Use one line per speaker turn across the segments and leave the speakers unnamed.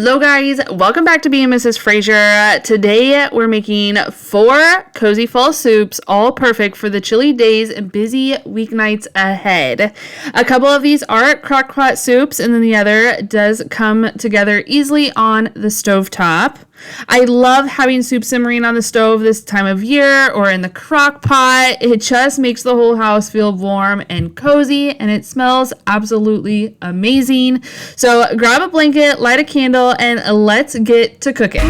Hello guys, welcome back to Being Mrs. Fraser. Today we're making 4 cozy fall soups, all perfect for the chilly days and busy weeknights ahead. A couple of these are Crockpot soups and then the other does come together easily on the stovetop. I love having soup simmering on the stove this time of year or in the crock pot. It just makes the whole house feel warm and cozy, and it smells absolutely amazing. So grab a blanket, light a candle, and let's get to cooking.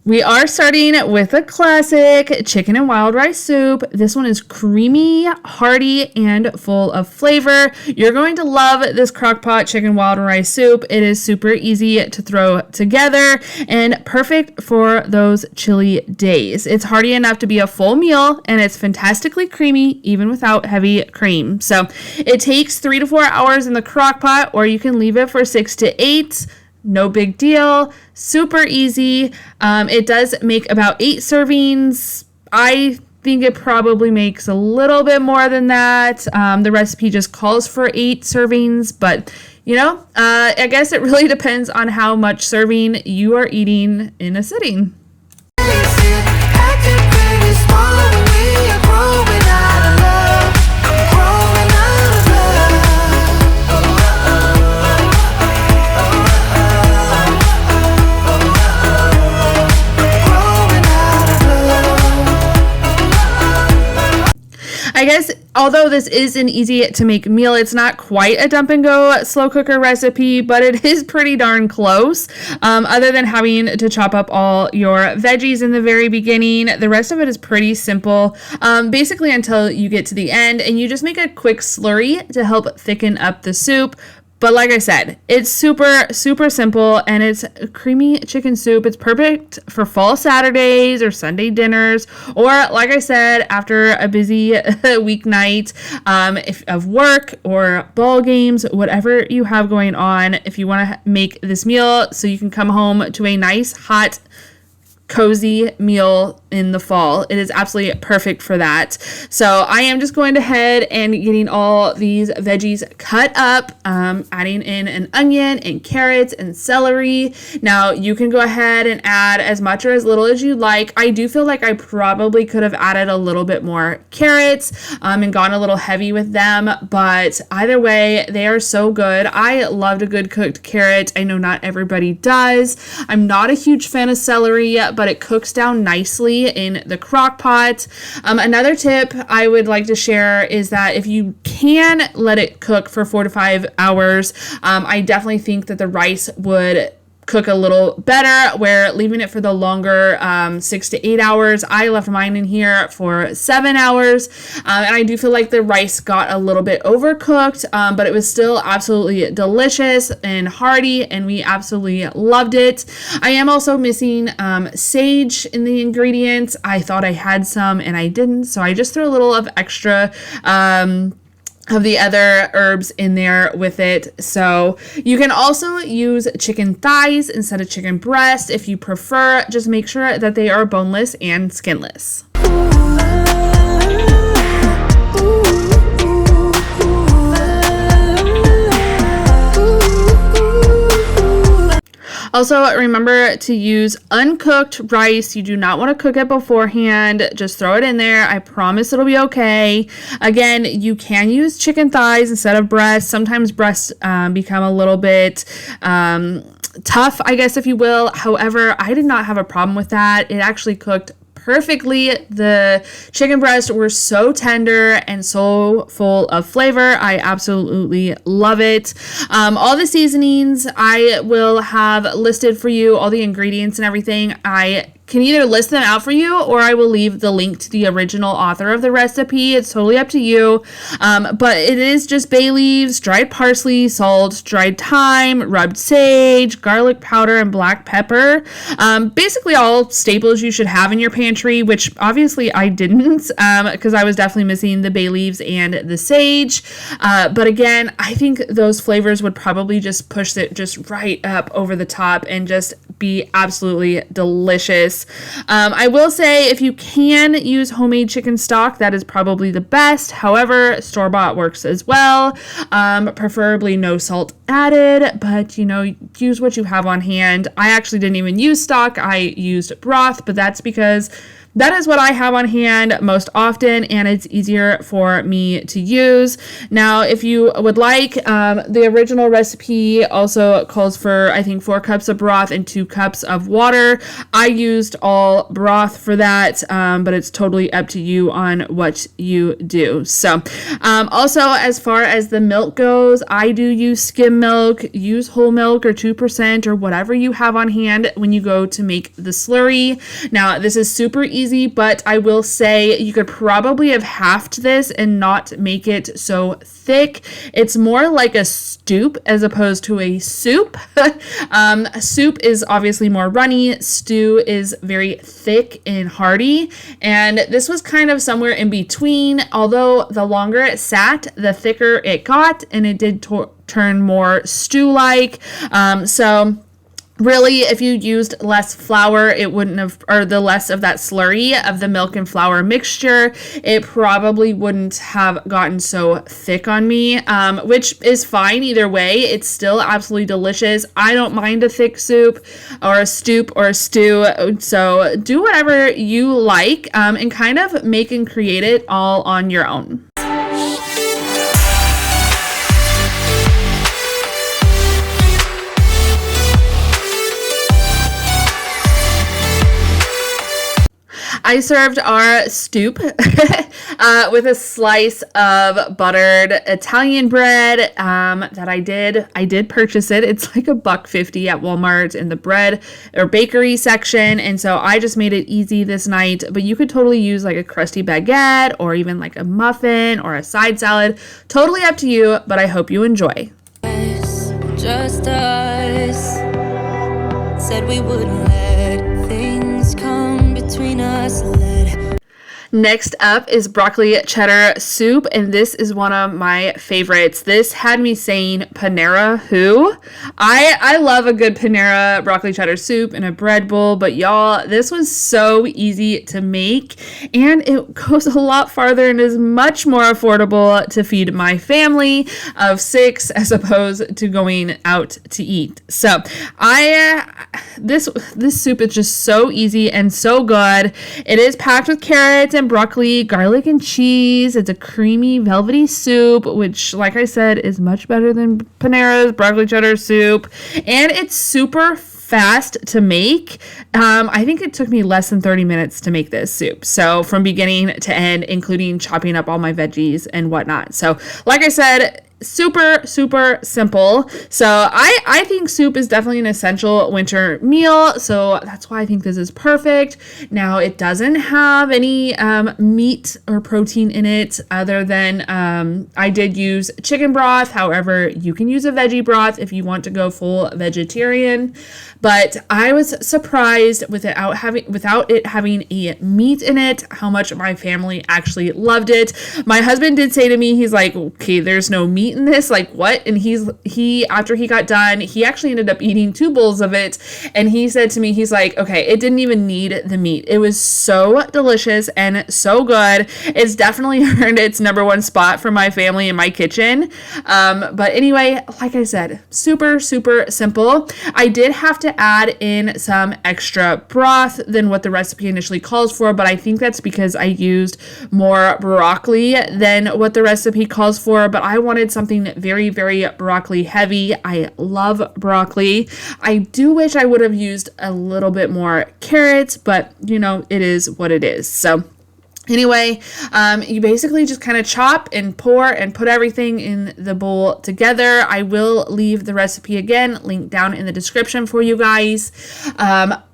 We are starting with a classic chicken and wild rice soup. This one is creamy, hearty, and full of flavor. You're going to love this Crockpot chicken wild rice soup. It is super easy to throw together and perfect for those chilly days. It's hearty enough to be a full meal, and it's fantastically creamy even without heavy cream. So it takes 3 to 4 hours in the crock pot, or you can leave it for 6 to 8. No big deal. Super easy. It does make about 8 servings. I think it probably makes a little bit more than that. The recipe just calls for 8 servings, but I guess it really depends on how much serving you are eating in a sitting. I guess although this is an easy to make meal, it's not quite a dump and go slow cooker recipe, but it is pretty darn close. Other than having to chop up all your veggies in the very beginning, the rest of it is pretty simple, basically until you get to the end and you just make a quick slurry to help thicken up the soup. But like I said, it's super, super simple, and it's a creamy chicken soup. It's perfect for fall Saturdays or Sunday dinners, or like I said, after a busy weeknight of work or ball games, whatever you have going on. If you want to make this meal so you can come home to a nice, hot, cozy meal in the fall, it is absolutely perfect for that. So I am just going ahead and getting all these veggies cut up, adding in an onion and carrots and celery. Now you can go ahead and add as much or as little as you like. I do feel like I probably could have added a little bit more carrots and gone a little heavy with them, but either way, they are so good. I loved a good cooked carrot. I know not everybody does. I'm not a huge fan of celery, but it cooks down nicely in the crock pot. Another tip I would like to share is that if you can let it cook for 4 to 5 hours, I definitely think that the rice would cook a little better, where leaving it for the longer 6 to 8 hours. I left mine in here for 7 hours, and I do feel like the rice got a little bit overcooked, but it was still absolutely delicious and hearty, and we absolutely loved it. I am also missing sage in the ingredients. I thought I had some and I didn't, so I just threw a little of extra of the other herbs in there with it. So you can also use chicken thighs instead of chicken breast if you prefer. Just make sure that they are boneless and skinless. Also, remember to use uncooked rice. You do not want to cook it beforehand. Just throw it in there. I promise it'll be okay. Again, you can use chicken thighs instead of breasts. Sometimes breasts become a little bit tough, I guess, if you will. However, I did not have a problem with that. It actually cooked perfectly. The chicken breasts were so tender and so full of flavor. I absolutely love it. All the seasonings I will have listed for you, all the ingredients and everything. I can either list them out for you, or I will leave the link to the original author of the recipe. It's totally up to you. But it is just bay leaves, dried parsley, salt, dried thyme, rubbed sage, garlic powder, and black pepper. Basically all staples you should have in your pantry, which obviously I didn't, because I was definitely missing the bay leaves and the sage. But again, I think those flavors would probably just push it just right up over the top and just be absolutely delicious. I will say if you can use homemade chicken stock, that is probably the best. However, store-bought works as well. Preferably no salt added, but use what you have on hand. I actually didn't even use stock. I used broth, but that's because that is what I have on hand most often, and it's easier for me to use. Now, if you would like, the original recipe also calls for, I think, 4 cups of broth and 2 cups of water. I used all broth for that, but it's totally up to you on what you do. So, also, as far as the milk goes, I do use skim milk. Use whole milk or 2% or whatever you have on hand when you go to make the slurry. Now, this is super easy, but I will say you could probably have halved this and not make it so thick. It's more like a stoop as opposed to a soup. A soup is obviously more runny. Stew is very thick and hearty. And this was kind of somewhere in between. Although the longer it sat, the thicker it got, and it did turn more stew-like. So really, if you used less flour, it wouldn't have, or the less of that slurry of the milk and flour mixture, it probably wouldn't have gotten so thick on me, which is fine either way. It's still absolutely delicious. I don't mind a thick soup or a stoop or a stew. So do whatever you like, and kind of make and create it all on your own. I served our stoop with a slice of buttered Italian bread that I did purchase it. It's like $1.50 at Walmart in the bread or bakery section. And so I just made it easy this night, but you could totally use like a crusty baguette or even like a muffin or a side salad. Totally up to you, but I hope you enjoy.
Just us said we wouldn't let things come between us.
Next up is broccoli cheddar soup, and this is one of my favorites. This had me saying Panera who? I love a good Panera broccoli cheddar soup in a bread bowl, but y'all, this was so easy to make, and it goes a lot farther and is much more affordable to feed my family of 6 as opposed to going out to eat. So this soup is just so easy and so good. It is packed with carrots and broccoli, garlic, and cheese. It's a creamy, velvety soup, which, like I said, is much better than Panera's broccoli cheddar soup. And it's super fast to make. I think it took me less than 30 minutes to make this soup. So from beginning to end, including chopping up all my veggies and whatnot. So like I said, super simple. So I think soup is definitely an essential winter meal, so that's why I think this is perfect. Now, it doesn't have any meat or protein in it other than I did use chicken broth. However, you can use a veggie broth if you want to go full vegetarian, but I was surprised without it having a meat in it how much my family actually loved it. My husband did say to me, he's like, okay, there's no meat in this, like what? And he after he got done, he actually ended up eating 2 bowls of it, and he said to me, he's like, okay, it didn't even need the meat. It was so delicious and so good. It's definitely earned its #1 spot for my family in my kitchen. But anyway, like I said, super simple. I did have to add in some extra broth than what the recipe initially calls for, but I think that's because I used more broccoli than what the recipe calls for, but I wanted something very broccoli heavy. I love broccoli. I do wish I would have used a little bit more carrots, but it is what it is. So anyway, you basically just kind of chop and pour and put everything in the bowl together. I will leave the recipe again linked down in the description for you guys.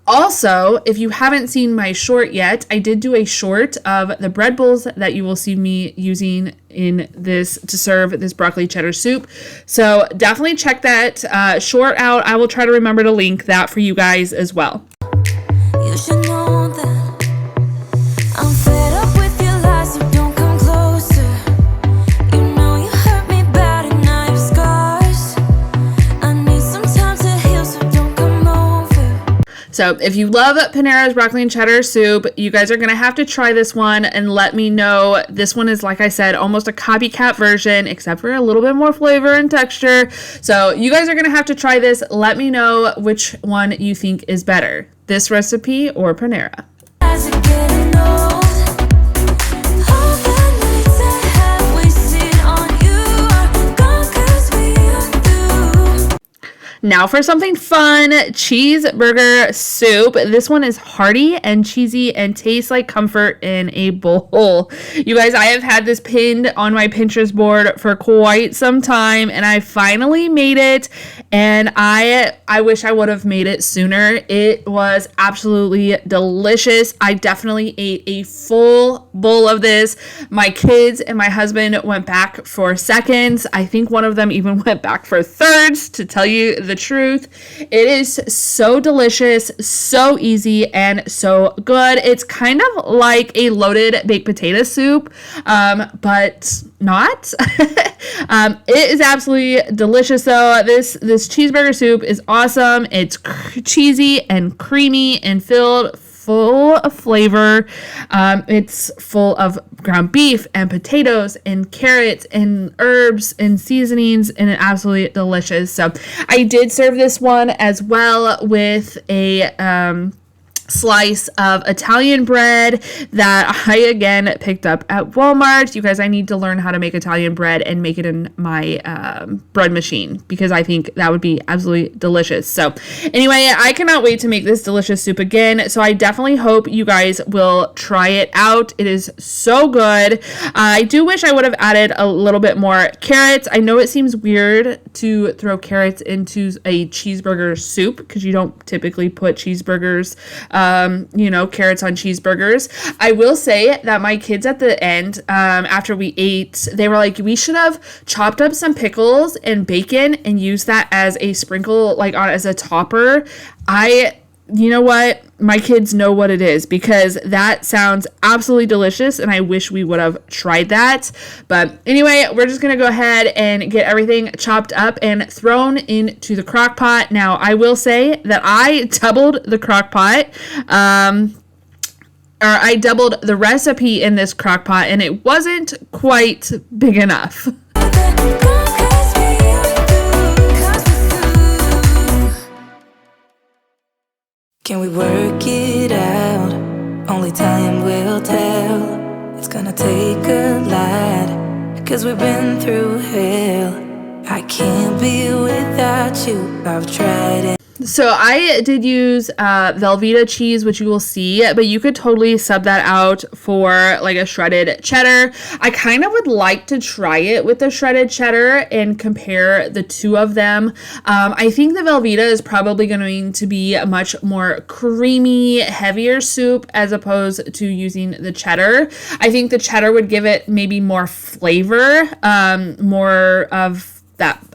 Also, if you haven't seen my short yet, I did do a short of the bread bowls that you will see me using in this to serve this broccoli cheddar soup. So definitely check that short out. I will try to remember to link that for you guys as well.
You should know that I'm fed up with your lies, so don't come closer. You know you hurt me bad and I have scars. I need some time to heal, so don't come over.
So if you love Panera's broccoli and cheddar soup, you guys are going to have to try this one and let me know. This one is, like I said, almost a copycat version, except for a little bit more flavor and texture. So you guys are going to have to try this. Let me know which one you think is better, this recipe or Panera.
As you're getting old, all the nights I have wasted on you are gone 'cause we are through.
Now for something fun, cheeseburger soup. This one is hearty and cheesy and tastes like comfort in a bowl. You guys, I have had this pinned on my Pinterest board for quite some time, and I finally made it, and I wish I would have made it sooner. It was absolutely delicious. I definitely ate a full bowl of this. My kids and my husband went back for seconds. I think one of them even went back for thirds, to tell you the truth. It is so delicious, so easy, and so good. It's kind of like a loaded baked potato soup, but not. It is absolutely delicious though. This cheeseburger soup is awesome. It's cheesy and creamy and full of flavor. It's full of ground beef and potatoes and carrots and herbs and seasonings, and it's absolutely delicious. So I did serve this one as well with a slice of Italian bread that I again picked up at Walmart. You guys, I need to learn how to make Italian bread and make it in my bread machine, because I think that would be absolutely delicious. So anyway, I cannot wait to make this delicious soup again. So I definitely hope you guys will try it out. It is so good. I do wish I would have added a little bit more carrots. I know it seems weird to throw carrots into a cheeseburger soup, because you don't typically put cheeseburgers carrots on cheeseburgers. I will say that my kids at the end, after we ate, they were like, we should have chopped up some pickles and bacon and used that as a sprinkle, like as a topper. You know what? My kids know what it is, because that sounds absolutely delicious, and I wish we would have tried that. But anyway, we're just going to go ahead and get everything chopped up and thrown into the crock pot. Now, I will say that I doubled the crock pot, or I doubled the recipe in this crock pot, and it wasn't quite big enough.
Can we work it out? Only time will tell. It's gonna take a lot, 'cause we've been through hell. I can't be without you. I've tried it.
So I did use Velveeta cheese, which you will see, but you could totally sub that out for like a shredded cheddar. I kind of would like to try it with the shredded cheddar and compare the two of them. I think the Velveeta is probably going to be a much more creamy, heavier soup as opposed to using the cheddar. I think the cheddar would give it maybe more flavor, more of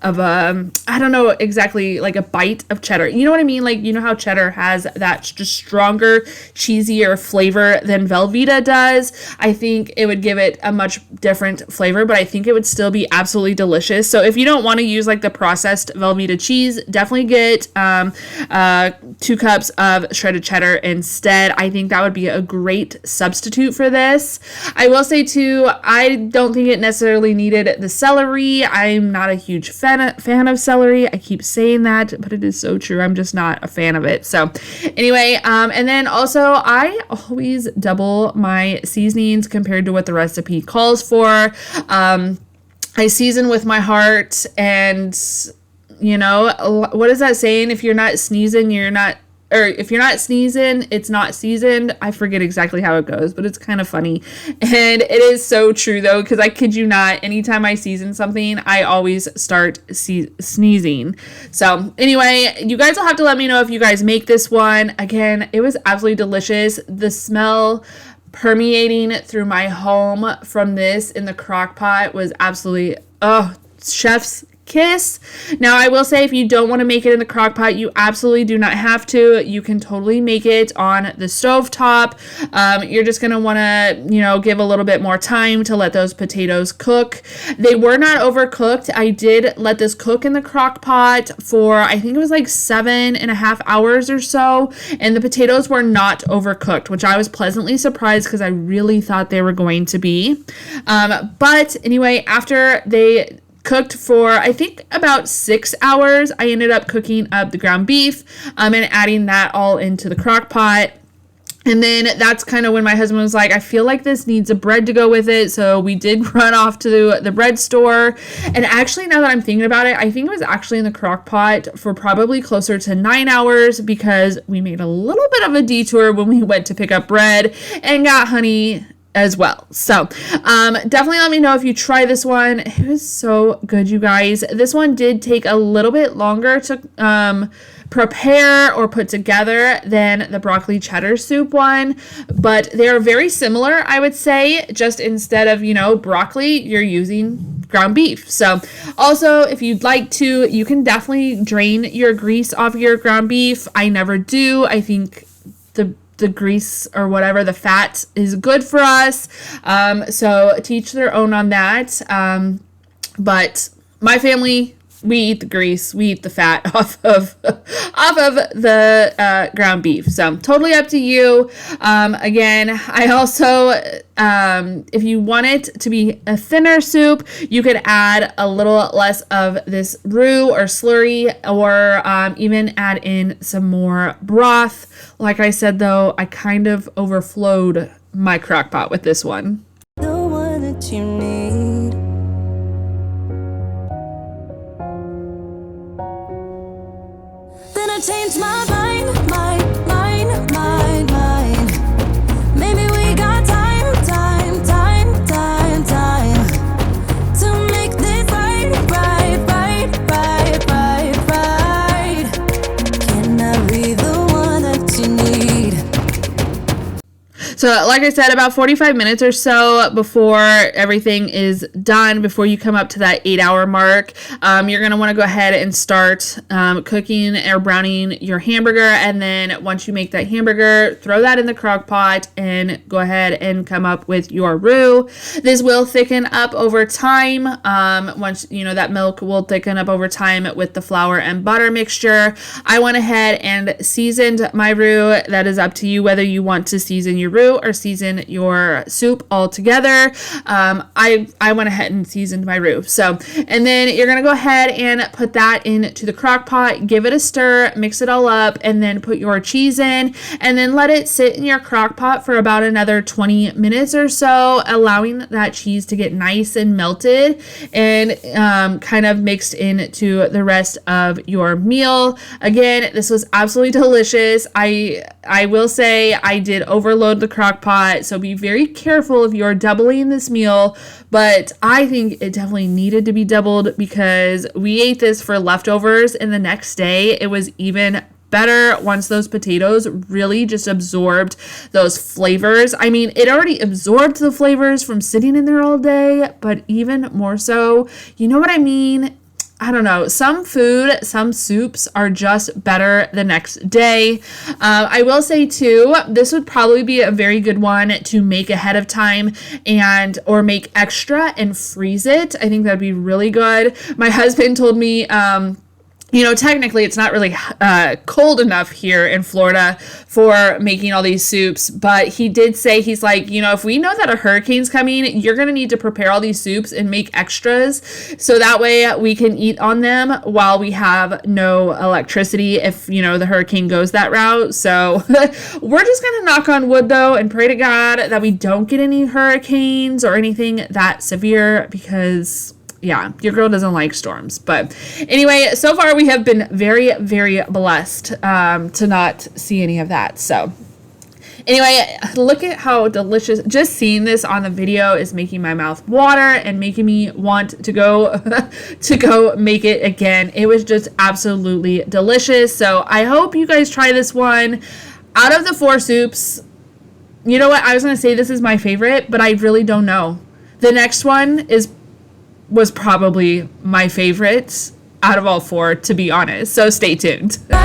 I don't know exactly, like a bite of cheddar. You know what I mean? Like, you know how cheddar has that just stronger, cheesier flavor than Velveeta does? I think it would give it a much different flavor, but I think it would still be absolutely delicious. So if you don't want to use like the processed Velveeta cheese, definitely get 2 cups of shredded cheddar instead. I think that would be a great substitute for this. I will say too, I don't think it necessarily needed the celery. I'm not a huge fan of celery. I keep saying that, but it is so true. I'm just not a fan of it. So anyway, and then also I always double my seasonings compared to what the recipe calls for. I season with my heart, and you know, what is that saying? If you're not sneezing, if you're not sneezing, it's not seasoned. I forget exactly how it goes, but it's kind of funny. And it is so true though, because I kid you not, anytime I season something, I always start sneezing. So anyway, you guys will have to let me know if you guys make this one. Again, it was absolutely delicious. The smell permeating through my home from this in the crock pot was absolutely, chef's kiss. Now, I will say if you don't want to make it in the crock pot, you absolutely do not have to. You can totally make it on the stove top. You're just going to want to, give a little bit more time to let those potatoes cook. They were not overcooked. I did let this cook in the crock pot for, I think it was like 7.5 hours or so, and the potatoes were not overcooked, which I was pleasantly surprised because I really thought they were going to be. But anyway, after they cooked for, I think, about 6 hours, I ended up cooking up the ground beef and adding that all into the crock pot. And then that's kind of when my husband was like, I feel like this needs a bread to go with it. So we did run off to the bread store. And actually, now that I'm thinking about it, I think it was actually in the crock pot for probably closer to 9 hours because we made a little bit of a detour when we went to pick up bread and got honey as well. So definitely let me know if you try this one. It was so good, you guys. This one did take a little bit longer to prepare or put together than the broccoli cheddar soup one, but they're very similar, I would say. Just instead of broccoli, you're using ground beef. So also, if you'd like to, you can definitely drain your grease off your ground beef. I never do. I think the grease or whatever, the fat is good for us. So to each their own on that. But my family, we eat the grease, we eat the fat off of the ground beef. So totally up to you. Again, I also, if you want it to be a thinner soup, you could add a little less of this roux or slurry, or even add in some more broth. Like I said, though, I kind of overflowed my crock pot with this one.
The one that you need. Then I changed my mind. Maybe we got time to make this right. Can I be the one that you need?
So like I said, about 45 minutes or so before everything is done, before you come up to that 8-hour mark, you're going to want to go ahead and start cooking or browning your hamburger. And then once you make that hamburger, throw that in the crock pot and go ahead and come up with your roux. This will thicken up over time. Once, that milk will thicken up over time with the flour and butter mixture. I went ahead and seasoned my roux. That is up to you whether you want to season your roux or season your soup all together. I went ahead and seasoned my roux. So, and then you're going to go ahead and put that into the crock pot, give it a stir, mix it all up, and then put your cheese in, and then let it sit in your crock pot for about another 20 minutes or so, allowing that cheese to get nice and melted and kind of mixed into the rest of your meal. Again, this was absolutely delicious. I will say I did overload the crock pot, so be very careful if you're doubling this meal, but I think it definitely needed to be doubled because we ate this for leftovers, and the next day it was even better once those potatoes really just absorbed those flavors. I mean, it already absorbed the flavors from sitting in there all day, but even more so, you know what I mean? I don't know, some food, some soups are just better the next day. I will say too, this would probably be a very good one to make ahead of time or make extra and freeze it. I think that'd be really good. My husband told me, technically it's not really cold enough here in Florida for making all these soups, but he did say, he's like, if we know that a hurricane's coming, you're going to need to prepare all these soups and make extras so that way we can eat on them while we have no electricity if, the hurricane goes that route. So we're just going to knock on wood though and pray to God that we don't get any hurricanes or anything that severe because yeah, your girl doesn't like storms. But anyway, so far we have been very, very blessed to not see any of that. So anyway, look at how delicious. Just seeing this on the video is making my mouth water and making me want to go make it again. It was just absolutely delicious. So I hope you guys try this one. Out of the 4 soups, you know what? I was going to say this is my favorite, but I really don't know. The next one is was probably my favorite out of all 4, to be honest. So stay tuned.
Can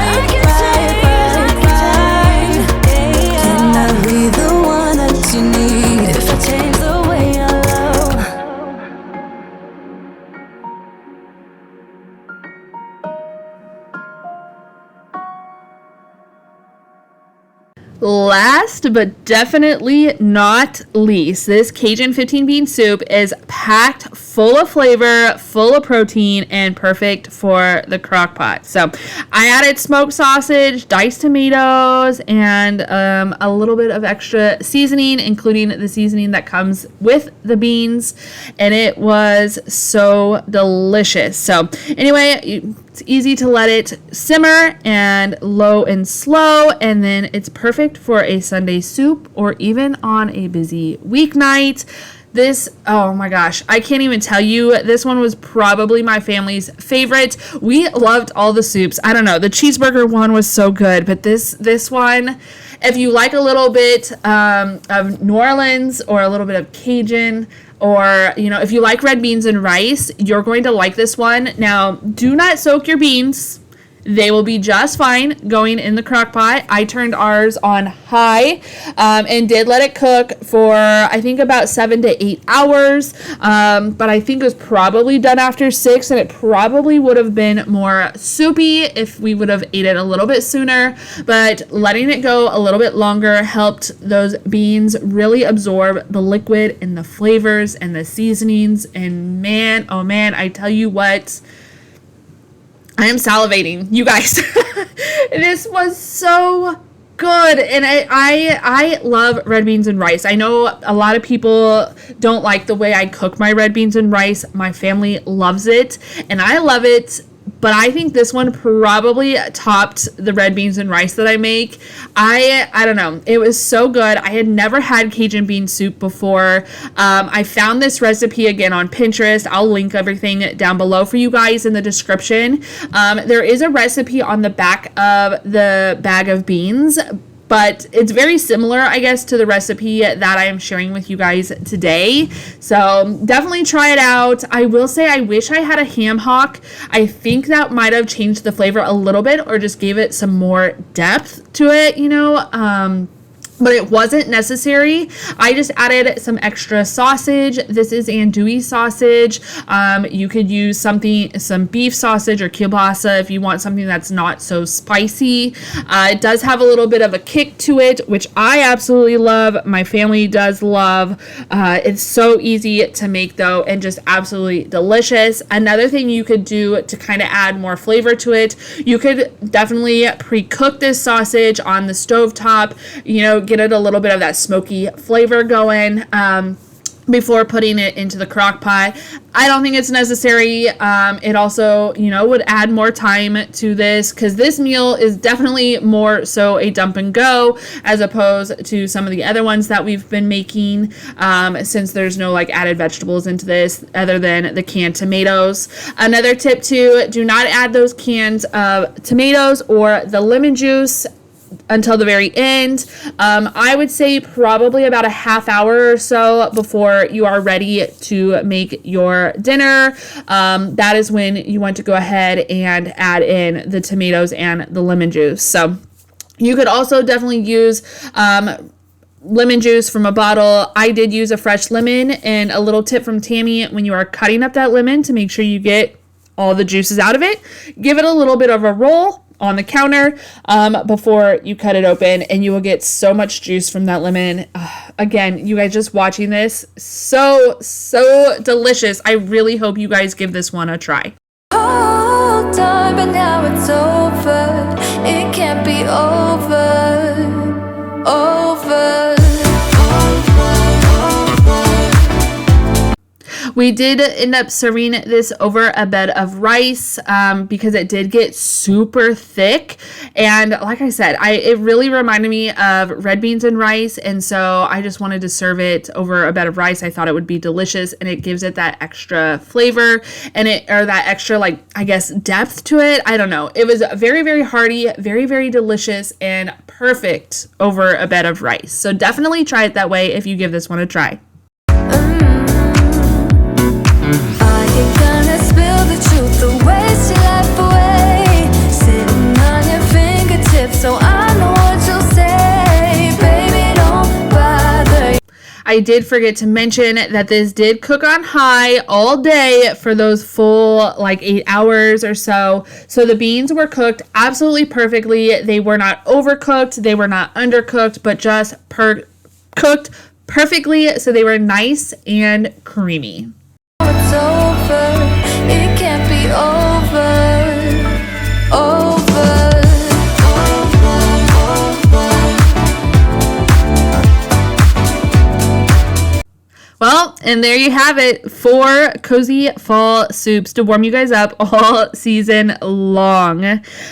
I be the one that you need if I change the way I love?
Last but definitely not least, this Cajun 15 bean soup is packed full of flavor, full of protein, and perfect for the crock pot. So I added smoked sausage, diced tomatoes, and a little bit of extra seasoning, including the seasoning that comes with the beans, and it was so delicious. So anyway, it's easy to let it simmer and low and slow, and then it's perfect for a Sunday soup or even on a busy weeknight. This, oh my gosh, I can't even tell you. This one was probably my family's favorite. We loved all the soups. I don't know, the cheeseburger one was so good, but this one, if you like a little bit of New Orleans or a little bit of Cajun, or, you know, if you like red beans and rice, you're going to like this one. Now, do not soak your beans. They will be just fine going in the crock pot. I turned ours on high and did let it cook for, I think, about 7 to 8 hours. But I think it was probably done after 6, and it probably would have been more soupy if we would have ate it a little bit sooner. But letting it go a little bit longer helped those beans really absorb the liquid and the flavors and the seasonings. And man, oh man, I tell you what, I am salivating, you guys. This was so good, and I love red beans and rice. I know a lot of people don't like the way I cook my red beans and rice. My family loves it, and I love it, but I think this one probably topped the red beans and rice that I make. I don't know. It was so good. I had never had Cajun bean soup before. I found this recipe again on Pinterest. I'll link everything down below for you guys in the description. There is a recipe on the back of the bag of beans, but it's very similar, I guess, to the recipe that I am sharing with you guys today. So definitely try it out. I will say I wish I had a ham hock. I think that might have changed the flavor a little bit or just gave it some more depth to it, you know. But it wasn't necessary. I just added some extra sausage. This is andouille sausage. You could use some beef sausage or kielbasa if you want something that's not so spicy. It does have a little bit of a kick to it, which I absolutely love. My family does love. It's so easy to make though, and just absolutely delicious. Another thing you could do to kind of add more flavor to it, you could definitely pre-cook this sausage on the stovetop, you know, get it a little bit of that smoky flavor going before putting it into the crock pot. I don't think it's necessary. It also, you know, would add more time to this, because this meal is definitely more so a dump and go as opposed to some of the other ones that we've been making, since there's no like added vegetables into this other than the canned tomatoes. Another tip too, do not add those cans of tomatoes or the lemon juice until the very end. I would say probably about a half hour or so before you are ready to make your dinner. That is when you want to go ahead and add in the tomatoes and the lemon juice. So you could also definitely use lemon juice from a bottle. I did use a fresh lemon, and a little tip from Tammy: when you are cutting up that lemon, to make sure you get all the juices out of it, give it a little bit of a roll on the counter before you cut it open, and you will get so much juice from that lemon. Again, you guys, just watching this, so delicious. I really hope you guys give this one a try.
Hold on, but now it's over. It can't be over.
We did end up serving this over a bed of rice because it did get super thick. And like I said, it really reminded me of red beans and rice. And so I just wanted to serve it over a bed of rice. I thought it would be delicious, and it gives it that extra flavor and that extra, like, I guess, depth to it. I don't know. It was very, very hearty, very, very delicious, and perfect over a bed of rice. So definitely try it that way if you give this one a try.
I so I know what you'll say. Baby, don't bother.
I did forget to mention that this did cook on high all day for those full like 8 hours or so. So the beans were cooked absolutely perfectly. They were not overcooked. They were not undercooked, but just cooked perfectly. So they were nice and creamy.
It's over. It can't be over. Over.
Well, and there you have it. 4 cozy fall soups to warm you guys up all season long.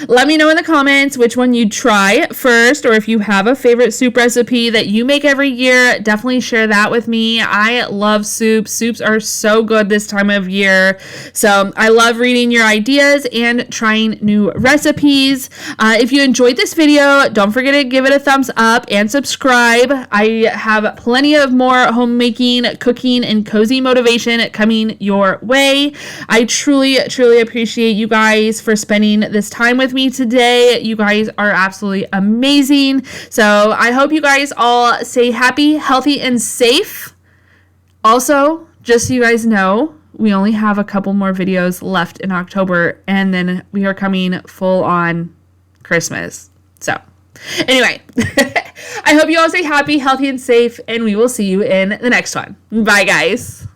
Let me know in the comments which one you'd try first, or if you have a favorite soup recipe that you make every year, definitely share that with me. I love soup. Soups are so good this time of year. So I love reading your ideas and trying new recipes. If you enjoyed this video, don't forget to give it a thumbs up and subscribe. I have plenty of more homemaking, cooking, and cozy motivation coming your way. I truly appreciate you guys for spending this time with me today. You guys are absolutely amazing. So I hope you guys all stay happy, healthy, and safe. Also, just so you guys know, we only have a couple more videos left in October, and then we are coming full on Christmas. So anyway, I hope you all stay happy, healthy, and safe, and we will see you in the next one. Bye, guys.